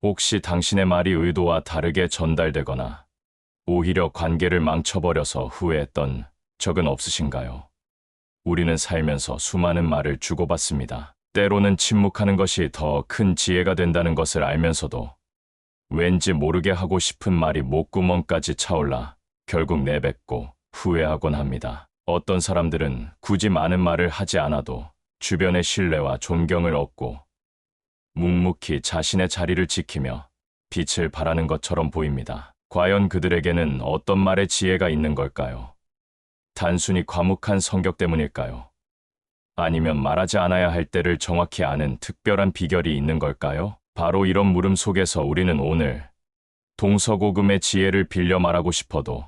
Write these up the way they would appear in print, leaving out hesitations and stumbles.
혹시 당신의 말이 의도와 다르게 전달되거나 오히려 관계를 망쳐버려서 후회했던 적은 없으신가요? 우리는 살면서 수많은 말을 주고받습니다. 때로는 침묵하는 것이 더 큰 지혜가 된다는 것을 알면서도 왠지 모르게 하고 싶은 말이 목구멍까지 차올라 결국 내뱉고 후회하곤 합니다. 어떤 사람들은 굳이 많은 말을 하지 않아도 주변의 신뢰와 존경을 얻고 묵묵히 자신의 자리를 지키며 빛을 발하는 것처럼 보입니다. 과연 그들에게는 어떤 말의 지혜가 있는 걸까요? 단순히 과묵한 성격 때문일까요? 아니면 말하지 않아야 할 때를 정확히 아는 특별한 비결이 있는 걸까요? 바로 이런 물음 속에서 우리는 오늘 동서고금의 지혜를 빌려 말하고 싶어도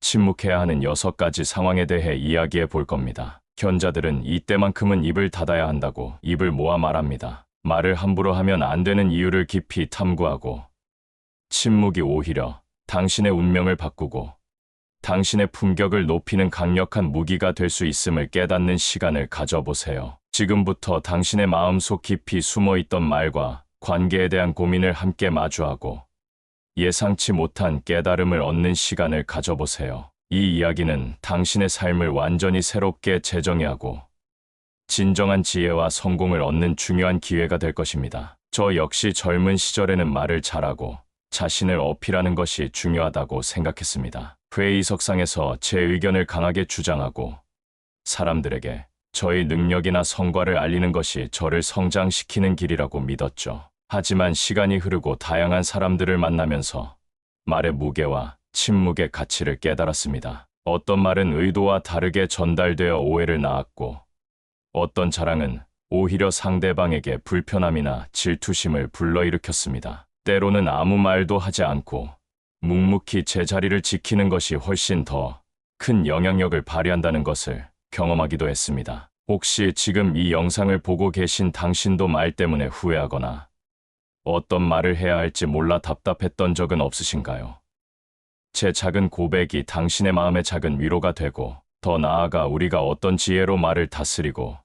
침묵해야 하는 6가지 상황에 대해 이야기해 볼 겁니다. 현자들은 이때만큼은 입을 닫아야 한다고 입을 모아 말합니다. 말을 함부로 하면 안 되는 이유를 깊이 탐구하고 침묵이 오히려 당신의 운명을 바꾸고 당신의 품격을 높이는 강력한 무기가 될 수 있음을 깨닫는 시간을 가져보세요. 지금부터 당신의 마음속 깊이 숨어있던 말과 관계에 대한 고민을 함께 마주하고 예상치 못한 깨달음을 얻는 시간을 가져보세요. 이 이야기는 당신의 삶을 완전히 새롭게 재정의하고 진정한 지혜와 성공을 얻는 중요한 기회가 될 것입니다. 저 역시 젊은 시절에는 말을 잘하고 자신을 어필하는 것이 중요하다고 생각했습니다. 회의석상에서 제 의견을 강하게 주장하고 사람들에게 저의 능력이나 성과를 알리는 것이 저를 성장시키는 길이라고 믿었죠. 하지만 시간이 흐르고 다양한 사람들을 만나면서 말의 무게와 침묵의 가치를 깨달았습니다. 어떤 말은 의도와 다르게 전달되어 오해를 낳았고 어떤 자랑은 오히려 상대방에게 불편함이나 질투심을 불러일으켰습니다. 때로는 아무 말도 하지 않고 묵묵히 제 자리를 지키는 것이 훨씬 더 큰 영향력을 발휘한다는 것을 경험하기도 했습니다. 혹시 지금 이 영상을 보고 계신 당신도 말 때문에 후회하거나 어떤 말을 해야 할지 몰라 답답했던 적은 없으신가요? 제 작은 고백이 당신의 마음에 작은 위로가 되고 더 나아가 우리가 어떤 지혜로 말을 다스리고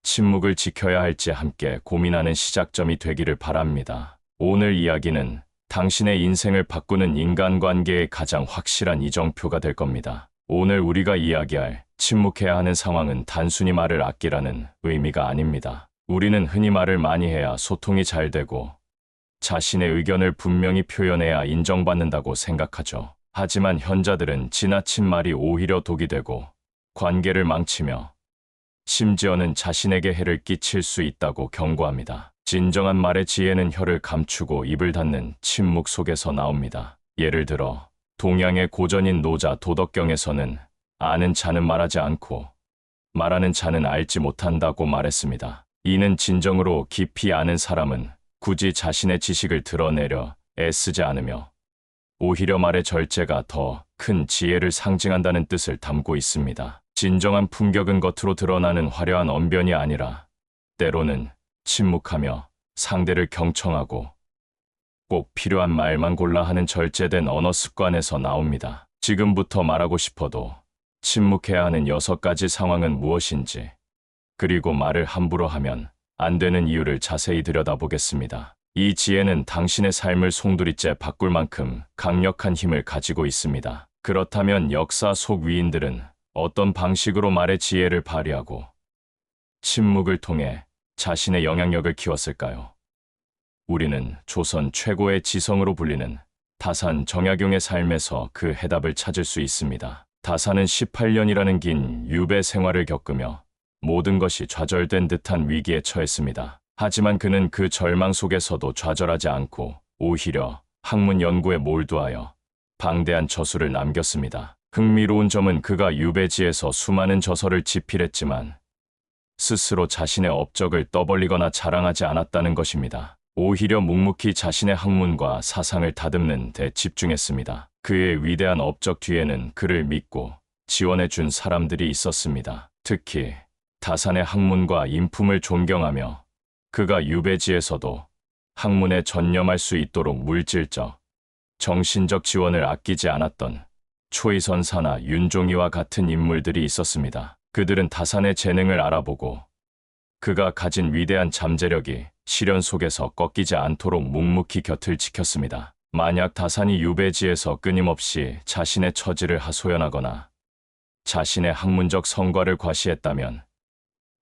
침묵을 지켜야 할지 함께 고민하는 시작점이 되기를 바랍니다. 오늘 이야기는 당신의 인생을 바꾸는 인간관계의 가장 확실한 이정표가 될 겁니다. 오늘 우리가 이야기할 침묵해야 하는 상황은 단순히 말을 아끼라는 의미가 아닙니다. 우리는 흔히 말을 많이 해야 소통이 잘 되고 자신의 의견을 분명히 표현해야 인정받는다고 생각하죠. 하지만 현자들은 지나친 말이 오히려 독이 되고 관계를 망치며 심지어는 자신에게 해를 끼칠 수 있다고 경고합니다. 진정한 말의 지혜는 혀를 감추고 입을 닫는 침묵 속에서 나옵니다. 예를 들어 동양의 고전인 노자 도덕경에서는 아는 자는 말하지 않고 말하는 자는 알지 못한다고 말했습니다. 이는 진정으로 깊이 아는 사람은 굳이 자신의 지식을 드러내려 애쓰지 않으며 오히려 말의 절제가 더 큰 지혜를 상징한다는 뜻을 담고 있습니다. 진정한 품격은 겉으로 드러나는 화려한 언변이 아니라 때로는 침묵하며 상대를 경청하고 꼭 필요한 말만 골라 하는 절제된 언어 습관에서 나옵니다. 지금부터 말하고 싶어도 침묵해야 하는 6가지 상황은 무엇인지, 그리고 말을 함부로 하면 안 되는 이유를 자세히 들여다보겠습니다. 이 지혜는 당신의 삶을 송두리째 바꿀 만큼 강력한 힘을 가지고 있습니다. 그렇다면 역사 속 위인들은 어떤 방식으로 말의 지혜를 발휘하고 침묵을 통해 자신의 영향력을 키웠을까요? 우리는 조선 최고의 지성으로 불리는 다산 정약용의 삶에서 그 해답을 찾을 수 있습니다. 다산은 18년이라는 긴 유배 생활을 겪으며 모든 것이 좌절된 듯한 위기에 처했습니다. 하지만 그는 그 절망 속에서도 좌절하지 않고 오히려 학문 연구에 몰두하여 방대한 저술을 남겼습니다. 흥미로운 점은 그가 유배지에서 수많은 저서를 집필했지만 스스로 자신의 업적을 떠벌리거나 자랑하지 않았다는 것입니다. 오히려 묵묵히 자신의 학문과 사상을 다듬는 데 집중했습니다. 그의 위대한 업적 뒤에는 그를 믿고 지원해준 사람들이 있었습니다. 특히 다산의 학문과 인품을 존경하며 그가 유배지에서도 학문에 전념할 수 있도록 물질적, 정신적 지원을 아끼지 않았던 초이선사나 윤종이와 같은 인물들이 있었습니다. 그들은 다산의 재능을 알아보고 그가 가진 위대한 잠재력이 시련 속에서 꺾이지 않도록 묵묵히 곁을 지켰습니다. 만약 다산이 유배지에서 끊임없이 자신의 처지를 하소연하거나 자신의 학문적 성과를 과시했다면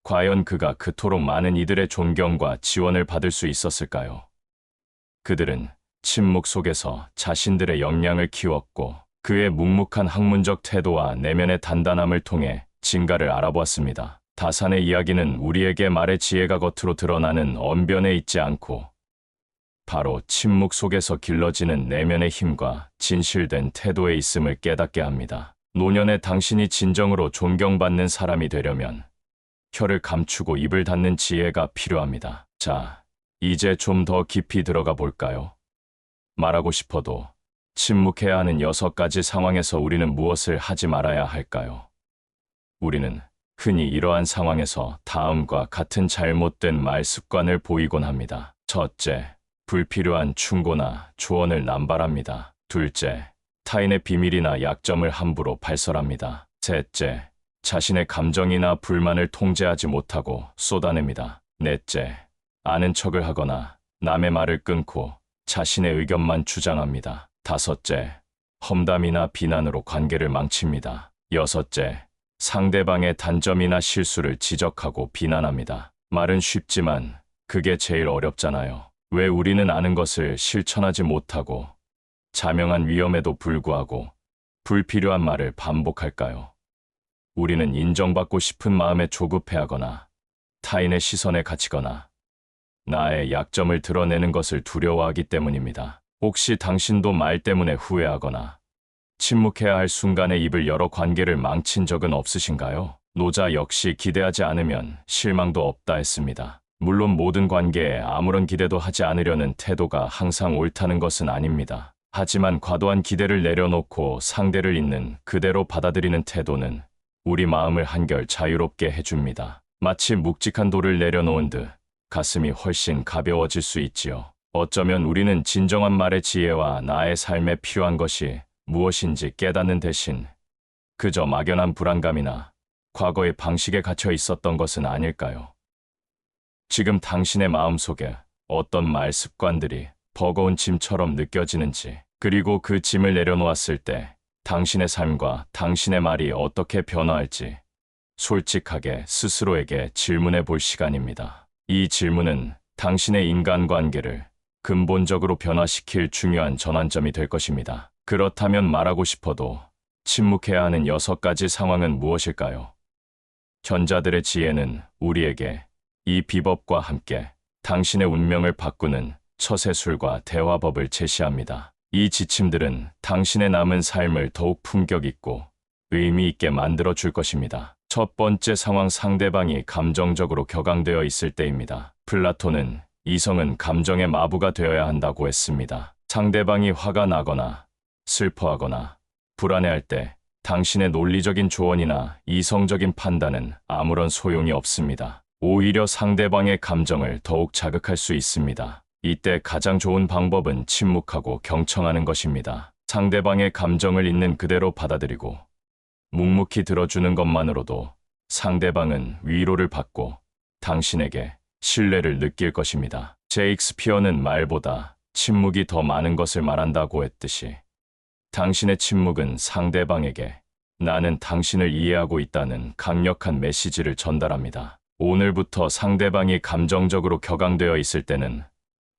과연 그가 그토록 많은 이들의 존경과 지원을 받을 수 있었을까요? 그들은 침묵 속에서 자신들의 역량을 키웠고 그의 묵묵한 학문적 태도와 내면의 단단함을 통해 진가를 알아보았습니다. 다산의 이야기는 우리에게 말의 지혜가 겉으로 드러나는 언변에 있지 않고 바로 침묵 속에서 길러지는 내면의 힘과 진실된 태도에 있음을 깨닫게 합니다. 노년의 당신이 진정으로 존경받는 사람이 되려면 혀를 감추고 입을 닫는 지혜가 필요합니다. 자, 이제 좀 더 깊이 들어가 볼까요? 말하고 싶어도 침묵해야 하는 6가지 상황에서 우리는 무엇을 하지 말아야 할까요? 우리는 흔히 이러한 상황에서 다음과 같은 잘못된 말 습관을 보이곤 합니다. 첫째, 불필요한 충고나 조언을 남발합니다. 둘째, 타인의 비밀이나 약점을 함부로 발설합니다. 셋째, 자신의 감정이나 불만을 통제하지 못하고 쏟아냅니다. 넷째, 아는 척을 하거나 남의 말을 끊고 자신의 의견만 주장합니다. 다섯째, 험담이나 비난으로 관계를 망칩니다. 여섯째, 상대방의 단점이나 실수를 지적하고 비난합니다. 말은 쉽지만 그게 제일 어렵잖아요. 왜 우리는 아는 것을 실천하지 못하고 자명한 위험에도 불구하고 불필요한 말을 반복할까요? 우리는 인정받고 싶은 마음에 조급해하거나 타인의 시선에 갇히거나 나의 약점을 드러내는 것을 두려워하기 때문입니다. 혹시 당신도 말 때문에 후회하거나 침묵해야 할 순간에 입을 열어 관계를 망친 적은 없으신가요? 노자 역시 기대하지 않으면 실망도 없다 했습니다. 물론 모든 관계에 아무런 기대도 하지 않으려는 태도가 항상 옳다는 것은 아닙니다. 하지만 과도한 기대를 내려놓고 상대를 있는 그대로 받아들이는 태도는 우리 마음을 한결 자유롭게 해줍니다. 마치 묵직한 돌을 내려놓은 듯 가슴이 훨씬 가벼워질 수 있지요. 어쩌면 우리는 진정한 말의 지혜와 나의 삶에 필요한 것이 무엇인지 깨닫는 대신 그저 막연한 불안감이나 과거의 방식에 갇혀 있었던 것은 아닐까요? 지금 당신의 마음속에 어떤 말 습관들이 버거운 짐처럼 느껴지는지, 그리고 그 짐을 내려놓았을 때 당신의 삶과 당신의 말이 어떻게 변화할지 솔직하게 스스로에게 질문해 볼 시간입니다. 이 질문은 당신의 인간관계를 근본적으로 변화시킬 중요한 전환점이 될 것입니다. 그렇다면 말하고 싶어도 침묵해야 하는 6가지 상황은 무엇일까요? 현자들의 지혜는 우리에게 이 비법과 함께 당신의 운명을 바꾸는 처세술과 대화법을 제시합니다. 이 지침들은 당신의 남은 삶을 더욱 품격 있고 의미 있게 만들어 줄 것입니다. 첫 번째 상황, 상대방이 감정적으로 격앙되어 있을 때입니다. 플라톤은 이성은 감정의 마부가 되어야 한다고 했습니다. 상대방이 화가 나거나 슬퍼하거나 불안해할 때 당신의 논리적인 조언이나 이성적인 판단은 아무런 소용이 없습니다. 오히려 상대방의 감정을 더욱 자극할 수 있습니다. 이때 가장 좋은 방법은 침묵하고 경청하는 것입니다. 상대방의 감정을 있는 그대로 받아들이고 묵묵히 들어주는 것만으로도 상대방은 위로를 받고 당신에게 신뢰를 느낄 것입니다. 셰익스피어는 말보다 침묵이 더 많은 것을 말한다고 했듯이 당신의 침묵은 상대방에게 나는 당신을 이해하고 있다는 강력한 메시지를 전달합니다. 오늘부터 상대방이 감정적으로 격앙되어 있을 때는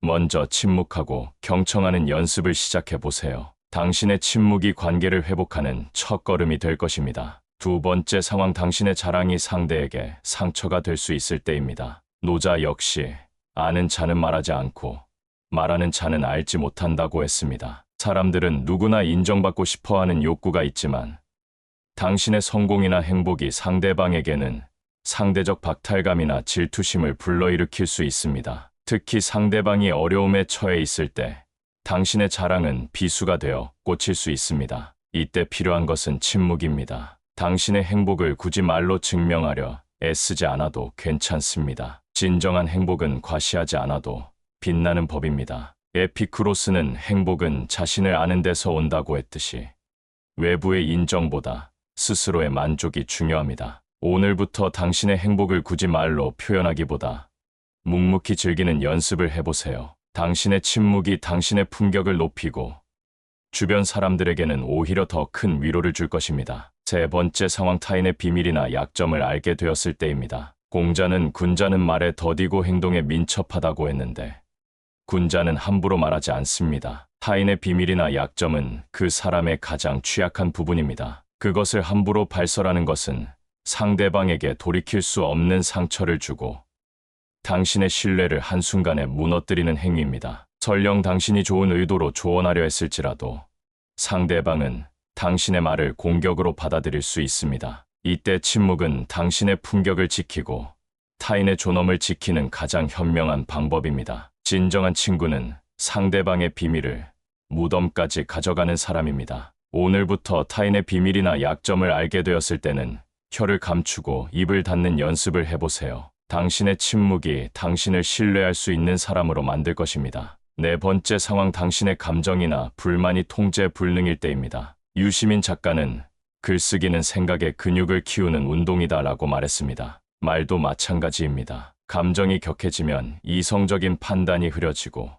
먼저 침묵하고 경청하는 연습을 시작해 보세요. 당신의 침묵이 관계를 회복하는 첫걸음이 될 것입니다. 두 번째 상황, 당신의 자랑이 상대에게 상처가 될 수 있을 때입니다. 노자 역시 아는 자는 말하지 않고 말하는 자는 알지 못한다고 했습니다. 사람들은 누구나 인정받고 싶어하는 욕구가 있지만 당신의 성공이나 행복이 상대방에게는 상대적 박탈감이나 질투심을 불러일으킬 수 있습니다. 특히 상대방이 어려움에 처해 있을 때 당신의 자랑은 비수가 되어 꽂힐 수 있습니다. 이때 필요한 것은 침묵입니다. 당신의 행복을 굳이 말로 증명하려 애쓰지 않아도 괜찮습니다. 진정한 행복은 과시하지 않아도 빛나는 법입니다. 에피쿠로스는 행복은 자신을 아는 데서 온다고 했듯이 외부의 인정보다 스스로의 만족이 중요합니다. 오늘부터 당신의 행복을 굳이 말로 표현하기보다 묵묵히 즐기는 연습을 해보세요. 당신의 침묵이 당신의 품격을 높이고 주변 사람들에게는 오히려 더 큰 위로를 줄 것입니다. 세 번째 상황, 타인의 비밀이나 약점을 알게 되었을 때입니다. 공자는 군자는 말에 더디고 행동에 민첩하다고 했는데 군자는 함부로 말하지 않습니다. 타인의 비밀이나 약점은 그 사람의 가장 취약한 부분입니다. 그것을 함부로 발설하는 것은 상대방에게 돌이킬 수 없는 상처를 주고 당신의 신뢰를 한순간에 무너뜨리는 행위입니다. 설령 당신이 좋은 의도로 조언하려 했을지라도 상대방은 당신의 말을 공격으로 받아들일 수 있습니다. 이때 침묵은 당신의 품격을 지키고 타인의 존엄을 지키는 가장 현명한 방법입니다. 진정한 친구는 상대방의 비밀을 무덤까지 가져가는 사람입니다. 오늘부터 타인의 비밀이나 약점을 알게 되었을 때는 혀를 감추고 입을 닫는 연습을 해보세요. 당신의 침묵이 당신을 신뢰할 수 있는 사람으로 만들 것입니다. 네 번째 상황, 당신의 감정이나 불만이 통제 불능일 때입니다. 유시민 작가는 글쓰기는 생각의 근육을 키우는 운동이다라고 말했습니다. 말도 마찬가지입니다. 감정이 격해지면 이성적인 판단이 흐려지고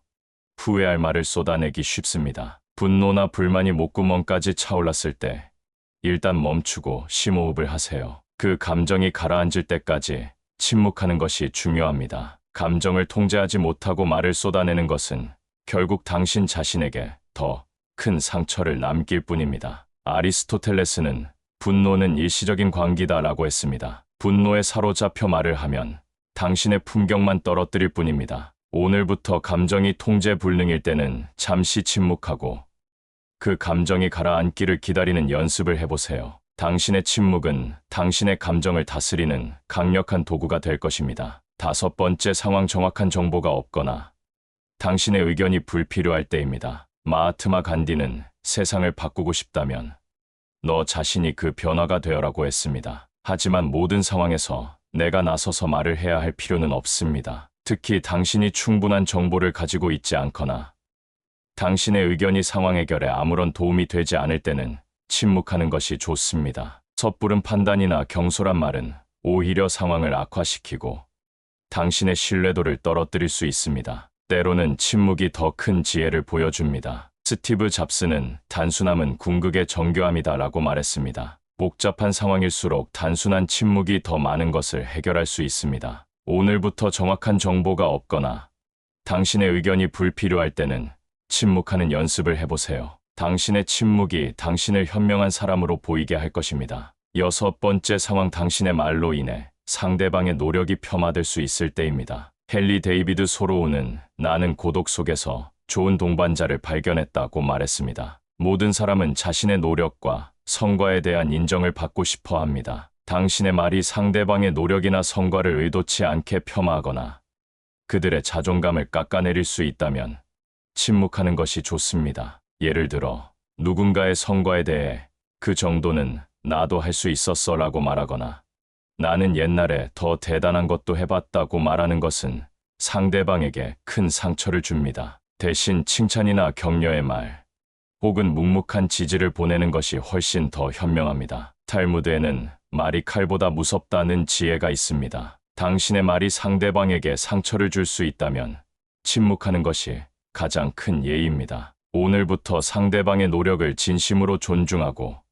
후회할 말을 쏟아내기 쉽습니다. 분노나 불만이 목구멍까지 차올랐을 때 일단 멈추고 심호흡을 하세요. 그 감정이 가라앉을 때까지 침묵하는 것이 중요합니다. 감정을 통제하지 못하고 말을 쏟아내는 것은 결국 당신 자신에게 더 큰 상처를 남길 뿐입니다. 아리스토텔레스는 분노는 일시적인 광기다라고 했습니다. 분노에 사로잡혀 말을 하면 당신의 품격만 떨어뜨릴 뿐입니다. 오늘부터 감정이 통제 불능일 때는 잠시 침묵하고 그 감정이 가라앉기를 기다리는 연습을 해보세요. 당신의 침묵은 당신의 감정을 다스리는 강력한 도구가 될 것입니다. 다섯 번째 상황, 정확한 정보가 없거나 당신의 의견이 불필요할 때입니다. 마하트마 간디는 세상을 바꾸고 싶다면 너 자신이 그 변화가 되어라고 했습니다. 하지만 모든 상황에서 내가 나서서 말을 해야 할 필요는 없습니다. 특히 당신이 충분한 정보를 가지고 있지 않거나 당신의 의견이 상황 해결에 아무런 도움이 되지 않을 때는 침묵하는 것이 좋습니다. 섣부른 판단이나 경솔한 말은 오히려 상황을 악화시키고 당신의 신뢰도를 떨어뜨릴 수 있습니다. 때로는 침묵이 더 큰 지혜를 보여줍니다. 스티브 잡스는 단순함은 궁극의 정교함이다라고 말했습니다. 복잡한 상황일수록 단순한 침묵이 더 많은 것을 해결할 수 있습니다. 오늘부터 정확한 정보가 없거나 당신의 의견이 불필요할 때는 침묵하는 연습을 해보세요. 당신의 침묵이 당신을 현명한 사람으로 보이게 할 것입니다. 여섯 번째 상황, 당신의 말로 인해 상대방의 노력이 폄하될 수 있을 때입니다. 헨리 데이비드 소로우는 나는 고독 속에서 좋은 동반자를 발견했다고 말했습니다. 모든 사람은 자신의 노력과 성과에 대한 인정을 받고 싶어 합니다. 당신의 말이 상대방의 노력이나 성과를 의도치 않게 폄하하거나 그들의 자존감을 깎아내릴 수 있다면 침묵하는 것이 좋습니다. 예를 들어 누군가의 성과에 대해 그 정도는 나도 할 수 있었어 라고 말하거나 나는 옛날에 더 대단한 것도 해봤다고 말하는 것은 상대방에게 큰 상처를 줍니다. 대신 칭찬이나 격려의 말 혹은 묵묵한 지지를 보내는 것이 훨씬 더 현명합니다. 탈무드에는 말이 칼보다 무섭다는 지혜가 있습니다. 당신의 말이 상대방에게 상처를 줄 수 있다면 침묵하는 것이 가장 큰 예의입니다. 오늘부터 상대방의 노력을 진심으로 존중하고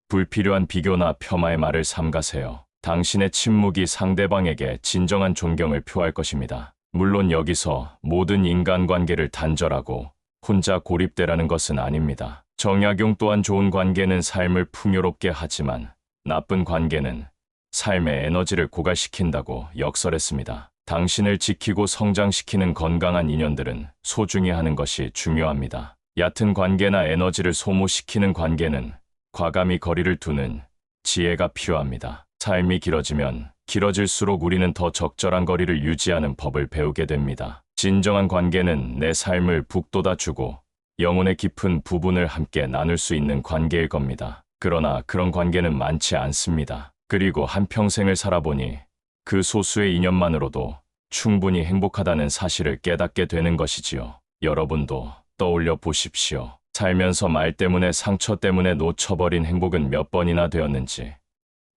불필요한 비교나 폄하의 말을 삼가세요. 당신의 침묵이 상대방에게 진정한 존경을 표할 것입니다. 물론 여기서 모든 인간관계를 단절하고 혼자 고립되라는 것은 아닙니다. 정약용 또한 좋은 관계는 삶을 풍요롭게 하지만 나쁜 관계는 삶의 에너지를 고갈시킨다고 역설했습니다. 당신을 지키고 성장시키는 건강한 인연들은 소중히 하는 것이 중요합니다. 얕은 관계나 에너지를 소모시키는 관계는 과감히 거리를 두는 지혜가 필요합니다. 삶이 길어지면 길어질수록 우리는 더 적절한 거리를 유지하는 법을 배우게 됩니다. 진정한 관계는 내 삶을 북돋아주고 영혼의 깊은 부분을 함께 나눌 수 있는 관계일 겁니다. 그러나 그런 관계는 많지 않습니다. 그리고 한평생을 살아보니 그 소수의 인연만으로도 충분히 행복하다는 사실을 깨닫게 되는 것이지요. 여러분도 떠올려 보십시오. 살면서 말 때문에 상처 때문에 놓쳐버린 행복은 몇 번이나 되었는지,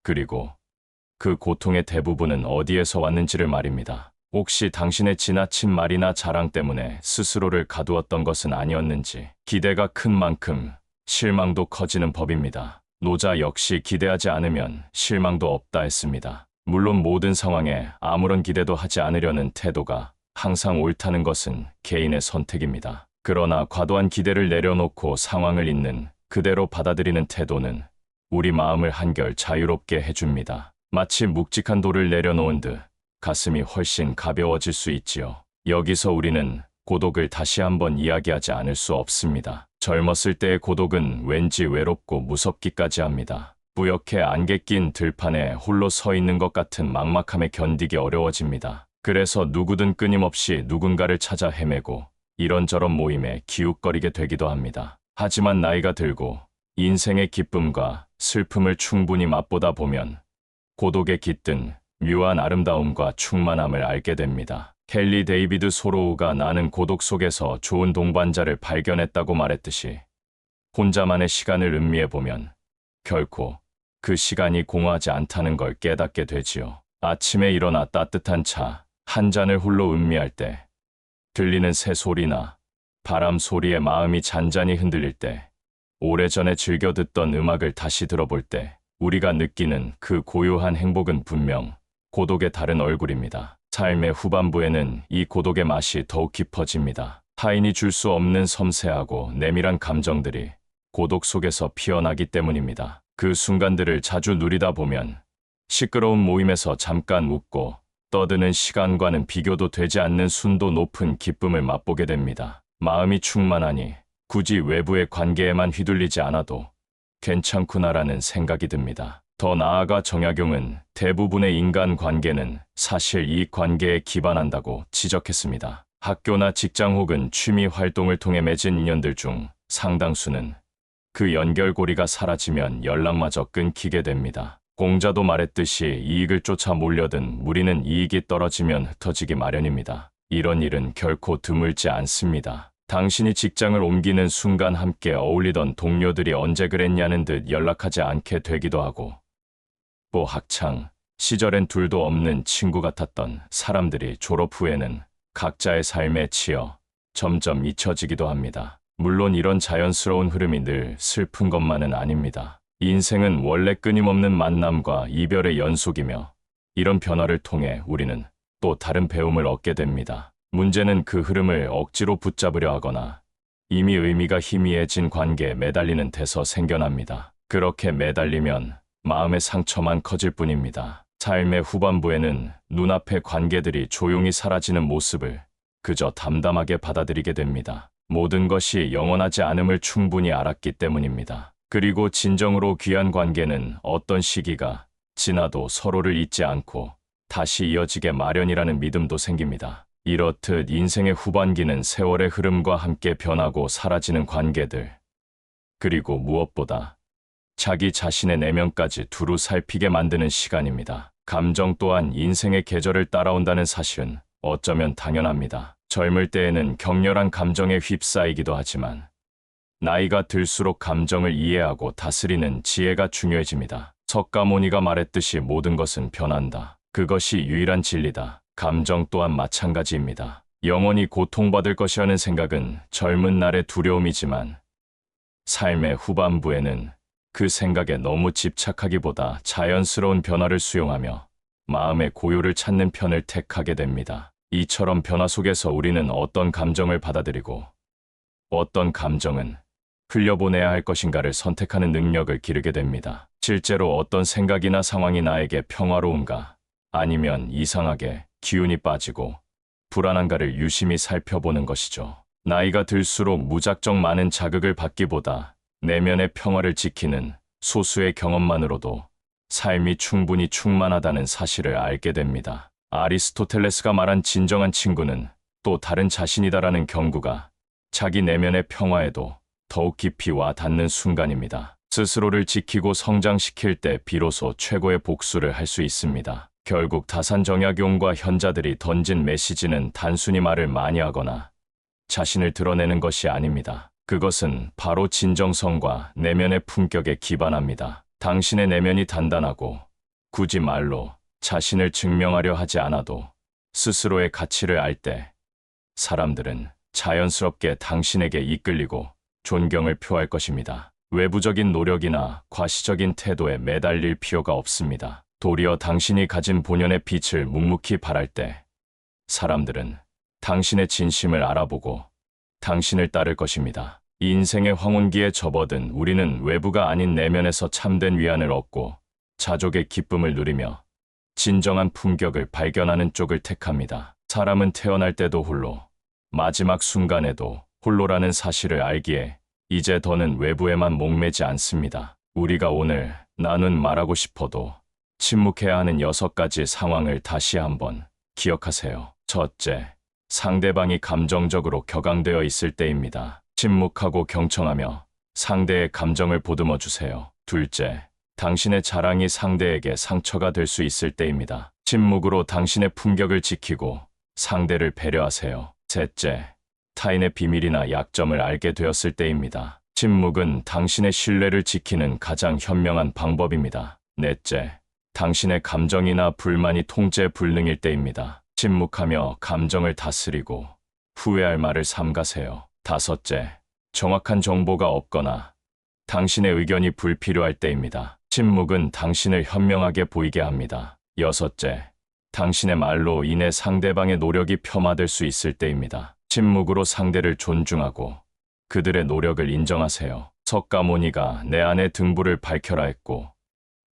그리고 그 고통의 대부분은 어디에서 왔는지를 말입니다. 혹시 당신의 지나친 말이나 자랑 때문에 스스로를 가두었던 것은 아니었는지. 기대가 큰 만큼 실망도 커지는 법입니다. 노자 역시 기대하지 않으면 실망도 없다 했습니다. 물론 모든 상황에 아무런 기대도 하지 않으려는 태도가 항상 옳다는 것은 개인의 선택입니다. 그러나 과도한 기대를 내려놓고 상황을 있는 그대로 받아들이는 태도는 우리 마음을 한결 자유롭게 해줍니다. 마치 묵직한 돌을 내려놓은 듯 가슴이 훨씬 가벼워질 수 있지요. 여기서 우리는 고독을 다시 한번 이야기하지 않을 수 없습니다. 젊었을 때의 고독은 왠지 외롭고 무섭기까지 합니다. 뿌옇게 안개 낀 들판에 홀로 서 있는 것 같은 막막함에 견디기 어려워집니다. 그래서 누구든 끊임없이 누군가를 찾아 헤매고 이런저런 모임에 기웃거리게 되기도 합니다. 하지만 나이가 들고 인생의 기쁨과 슬픔을 충분히 맛보다 보면 고독에 깃든 묘한 아름다움과 충만함을 알게 됩니다. 켈리 데이비드 소로우가 나는 고독 속에서 좋은 동반자를 발견했다고 말했듯이 혼자만의 시간을 음미해보면 결코 그 시간이 공허하지 않다는 걸 깨닫게 되지요. 아침에 일어나 따뜻한 차 한 잔을 홀로 음미할 때, 들리는 새 소리나 바람 소리에 마음이 잔잔히 흔들릴 때, 오래전에 즐겨 듣던 음악을 다시 들어볼 때 우리가 느끼는 그 고요한 행복은 분명 고독의 다른 얼굴입니다. 삶의 후반부에는 이 고독의 맛이 더욱 깊어집니다. 타인이 줄 수 없는 섬세하고 내밀한 감정들이 고독 속에서 피어나기 때문입니다. 그 순간들을 자주 누리다 보면 시끄러운 모임에서 잠깐 웃고 떠드는 시간과는 비교도 되지 않는 순도 높은 기쁨을 맛보게 됩니다. 마음이 충만하니 굳이 외부의 관계에만 휘둘리지 않아도 괜찮구나라는 생각이 듭니다. 더 나아가 정약용은 대부분의 인간 관계는 사실 이 관계에 기반한다고 지적했습니다. 학교나 직장 혹은 취미 활동을 통해 맺은 인연들 중 상당수는 그 연결고리가 사라지면 연락마저 끊기게 됩니다. 공자도 말했듯이 이익을 쫓아 몰려든 무리는 이익이 떨어지면 흩어지기 마련입니다. 이런 일은 결코 드물지 않습니다. 당신이 직장을 옮기는 순간 함께 어울리던 동료들이 언제 그랬냐는 듯 연락하지 않게 되기도 하고, 또 학창 시절엔 둘도 없는 친구 같았던 사람들이 졸업 후에는 각자의 삶에 치여 점점 잊혀지기도 합니다. 물론 이런 자연스러운 흐름이 늘 슬픈 것만은 아닙니다. 인생은 원래 끊임없는 만남과 이별의 연속이며 이런 변화를 통해 우리는 또 다른 배움을 얻게 됩니다. 문제는 그 흐름을 억지로 붙잡으려 하거나 이미 의미가 희미해진 관계에 매달리는 데서 생겨납니다. 그렇게 매달리면 마음의 상처만 커질 뿐입니다. 삶의 후반부에는 눈앞의 관계들이 조용히 사라지는 모습을 그저 담담하게 받아들이게 됩니다. 모든 것이 영원하지 않음을 충분히 알았기 때문입니다. 그리고 진정으로 귀한 관계는 어떤 시기가 지나도 서로를 잊지 않고 다시 이어지게 마련이라는 믿음도 생깁니다. 이렇듯 인생의 후반기는 세월의 흐름과 함께 변하고 사라지는 관계들, 그리고 무엇보다 자기 자신의 내면까지 두루 살피게 만드는 시간입니다. 감정 또한 인생의 계절을 따라온다는 사실은 어쩌면 당연합니다. 젊을 때에는 격렬한 감정에 휩싸이기도 하지만 나이가 들수록 감정을 이해하고 다스리는 지혜가 중요해집니다. 석가모니가 말했듯이 모든 것은 변한다. 그것이 유일한 진리다. 감정 또한 마찬가지입니다. 영원히 고통받을 것이라는 생각은 젊은 날의 두려움이지만 삶의 후반부에는 그 생각에 너무 집착하기보다 자연스러운 변화를 수용하며 마음의 고요를 찾는 편을 택하게 됩니다. 이처럼 변화 속에서 우리는 어떤 감정을 받아들이고 어떤 감정은 흘려보내야 할 것인가를 선택하는 능력을 기르게 됩니다. 실제로 어떤 생각이나 상황이 나에게 평화로운가 아니면 이상하게 기운이 빠지고 불안한가를 유심히 살펴보는 것이죠. 나이가 들수록 무작정 많은 자극을 받기보다 내면의 평화를 지키는 소수의 경험만으로도 삶이 충분히 충만하다는 사실을 알게 됩니다. 아리스토텔레스가 말한 진정한 친구는 또 다른 자신이다라는 경구가 자기 내면의 평화에도 더욱 깊이 와 닿는 순간입니다. 스스로를 지키고 성장시킬 때 비로소 최고의 복수를 할 수 있습니다. 결국 다산정약용과 현자들이 던진 메시지는 단순히 말을 많이 하거나 자신을 드러내는 것이 아닙니다. 그것은 바로 진정성과 내면의 품격에 기반합니다. 당신의 내면이 단단하고 굳이 말로 자신을 증명하려 하지 않아도 스스로의 가치를 알 때 사람들은 자연스럽게 당신에게 이끌리고 존경을 표할 것입니다. 외부적인 노력이나 과시적인 태도에 매달릴 필요가 없습니다. 도리어 당신이 가진 본연의 빛을 묵묵히 발할 때 사람들은 당신의 진심을 알아보고 당신을 따를 것입니다. 이 인생의 황혼기에 접어든 우리는 외부가 아닌 내면에서 참된 위안을 얻고 자족의 기쁨을 누리며 진정한 품격을 발견하는 쪽을 택합니다. 사람은 태어날 때도 홀로, 마지막 순간에도 홀로라는 사실을 알기에 이제 더는 외부에만 목매지 않습니다. 우리가 오늘 말하고 싶어도 침묵해야 하는 6가지 상황을 다시 한번 기억하세요. 첫째, 상대방이 감정적으로 격앙되어 있을 때입니다. 침묵하고 경청하며 상대의 감정을 보듬어 주세요. 둘째, 당신의 자랑이 상대에게 상처가 될 수 있을 때입니다. 침묵으로 당신의 품격을 지키고 상대를 배려하세요. 셋째, 타인의 비밀이나 약점을 알게 되었을 때입니다. 침묵은 당신의 신뢰를 지키는 가장 현명한 방법입니다. 넷째, 당신의 감정이나 불만이 통제 불능일 때입니다. 침묵하며 감정을 다스리고 후회할 말을 삼가세요. 다섯째, 정확한 정보가 없거나 당신의 의견이 불필요할 때입니다. 침묵은 당신을 현명하게 보이게 합니다. 여섯째, 당신의 말로 인해 상대방의 노력이 폄하될 수 있을 때입니다. 침묵으로 상대를 존중하고 그들의 노력을 인정하세요. 석가모니가 내 안의 등불을 밝혀라 했고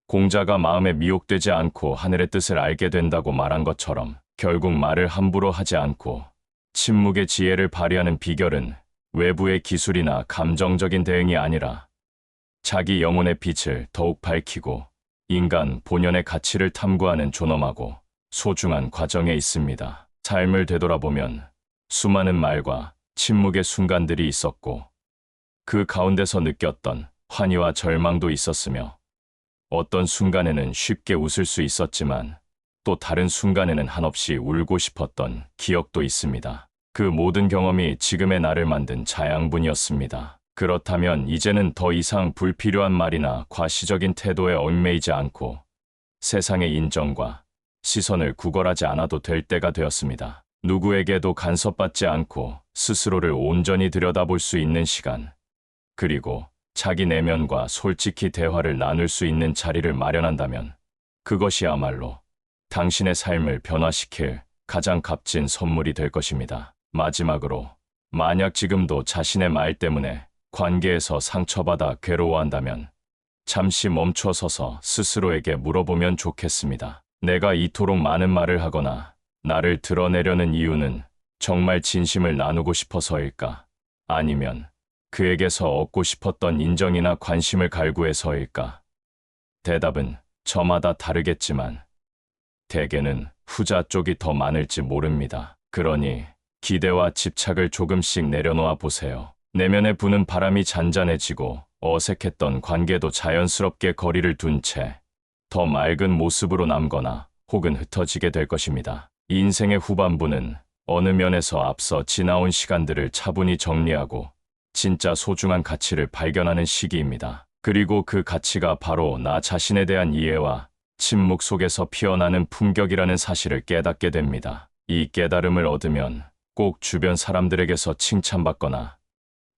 공자가 마음에 미혹되지 않고 하늘의 뜻을 알게 된다고 말한 것처럼 결국 말을 함부로 하지 않고 침묵의 지혜를 발휘하는 비결은 외부의 기술이나 감정적인 대응이 아니라 자기 영혼의 빛을 더욱 밝히고 인간 본연의 가치를 탐구하는 존엄하고 소중한 과정에 있습니다. 삶을 되돌아보면 수많은 말과 침묵의 순간들이 있었고 그 가운데서 느꼈던 환희와 절망도 있었으며 어떤 순간에는 쉽게 웃을 수 있었지만 또 다른 순간에는 한없이 울고 싶었던 기억도 있습니다. 그 모든 경험이 지금의 나를 만든 자양분이었습니다. 그렇다면 이제는 더 이상 불필요한 말이나 과시적인 태도에 얽매이지 않고 세상의 인정과 시선을 구걸하지 않아도 될 때가 되었습니다. 누구에게도 간섭받지 않고 스스로를 온전히 들여다볼 수 있는 시간, 그리고 자기 내면과 솔직히 대화를 나눌 수 있는 자리를 마련한다면 그것이야말로 당신의 삶을 변화시킬 가장 값진 선물이 될 것입니다. 마지막으로, 만약 지금도 자신의 말 때문에 관계에서 상처받아 괴로워한다면 잠시 멈춰 서서 스스로에게 물어보면 좋겠습니다. 내가 이토록 많은 말을 하거나 나를 드러내려는 이유는 정말 진심을 나누고 싶어서일까? 아니면 그에게서 얻고 싶었던 인정이나 관심을 갈구해서일까? 대답은 저마다 다르겠지만 대개는 후자 쪽이 더 많을지 모릅니다. 그러니 기대와 집착을 조금씩 내려놓아 보세요. 내면에 부는 바람이 잔잔해지고 어색했던 관계도 자연스럽게 거리를 둔 채 더 맑은 모습으로 남거나 혹은 흩어지게 될 것입니다. 인생의 후반부는 어느 면에서 앞서 지나온 시간들을 차분히 정리하고 진짜 소중한 가치를 발견하는 시기입니다. 그리고 그 가치가 바로 나 자신에 대한 이해와 침묵 속에서 피어나는 품격이라는 사실을 깨닫게 됩니다. 이 깨달음을 얻으면 꼭 주변 사람들에게서 칭찬받거나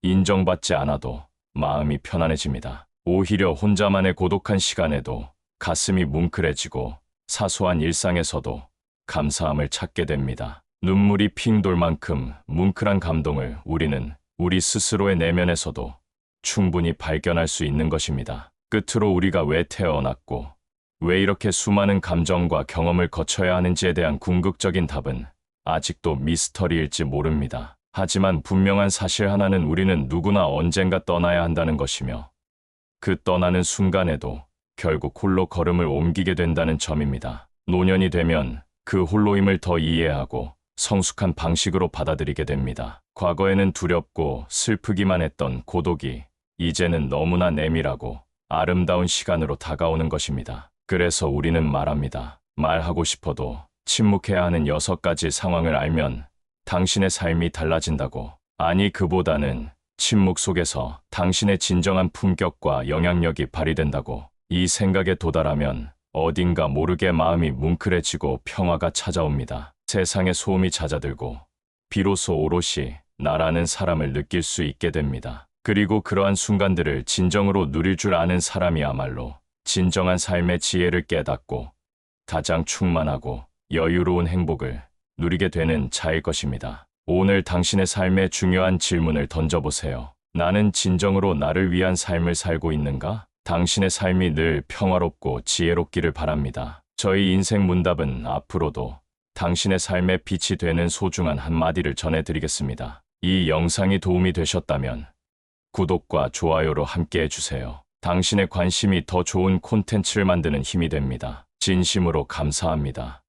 인정받지 않아도 마음이 편안해집니다. 오히려 혼자만의 고독한 시간에도 가슴이 뭉클해지고 사소한 일상에서도 감사함을 찾게 됩니다. 눈물이 핑 돌 만큼 뭉클한 감동을 우리는 우리 스스로의 내면에서도 충분히 발견할 수 있는 것입니다. 끝으로 우리가 왜 태어났고 왜 이렇게 수많은 감정과 경험을 거쳐야 하는지에 대한 궁극적인 답은 아직도 미스터리일지 모릅니다. 하지만 분명한 사실 하나는 우리는 누구나 언젠가 떠나야 한다는 것이며 그 떠나는 순간에도 결국 홀로 걸음을 옮기게 된다는 점입니다. 노년이 되면 그 홀로임을 더 이해하고 성숙한 방식으로 받아들이게 됩니다. 과거에는 두렵고 슬프기만 했던 고독이 이제는 너무나 내밀하고 아름다운 시간으로 다가오는 것입니다. 그래서 우리는 말합니다. 말하고 싶어도 침묵해야 하는 6가지 상황을 알면 당신의 삶이 달라진다고. 아니, 그보다는 침묵 속에서 당신의 진정한 품격과 영향력이 발휘된다고. 이 생각에 도달하면 어딘가 모르게 마음이 뭉클해지고 평화가 찾아옵니다. 세상에 소음이 잦아들고 비로소 오롯이 나라는 사람을 느낄 수 있게 됩니다. 그리고 그러한 순간들을 진정으로 누릴 줄 아는 사람이야말로 진정한 삶의 지혜를 깨닫고 가장 충만하고 여유로운 행복을 누리게 되는 자일 것입니다. 오늘 당신의 삶에 중요한 질문을 던져보세요. 나는 진정으로 나를 위한 삶을 살고 있는가? 당신의 삶이 늘 평화롭고 지혜롭기를 바랍니다. 저희 인생 문답은 앞으로도 당신의 삶에 빛이 되는 소중한 한마디를 전해드리겠습니다. 이 영상이 도움이 되셨다면 구독과 좋아요로 함께 해주세요. 당신의 관심이 더 좋은 콘텐츠를 만드는 힘이 됩니다. 진심으로 감사합니다.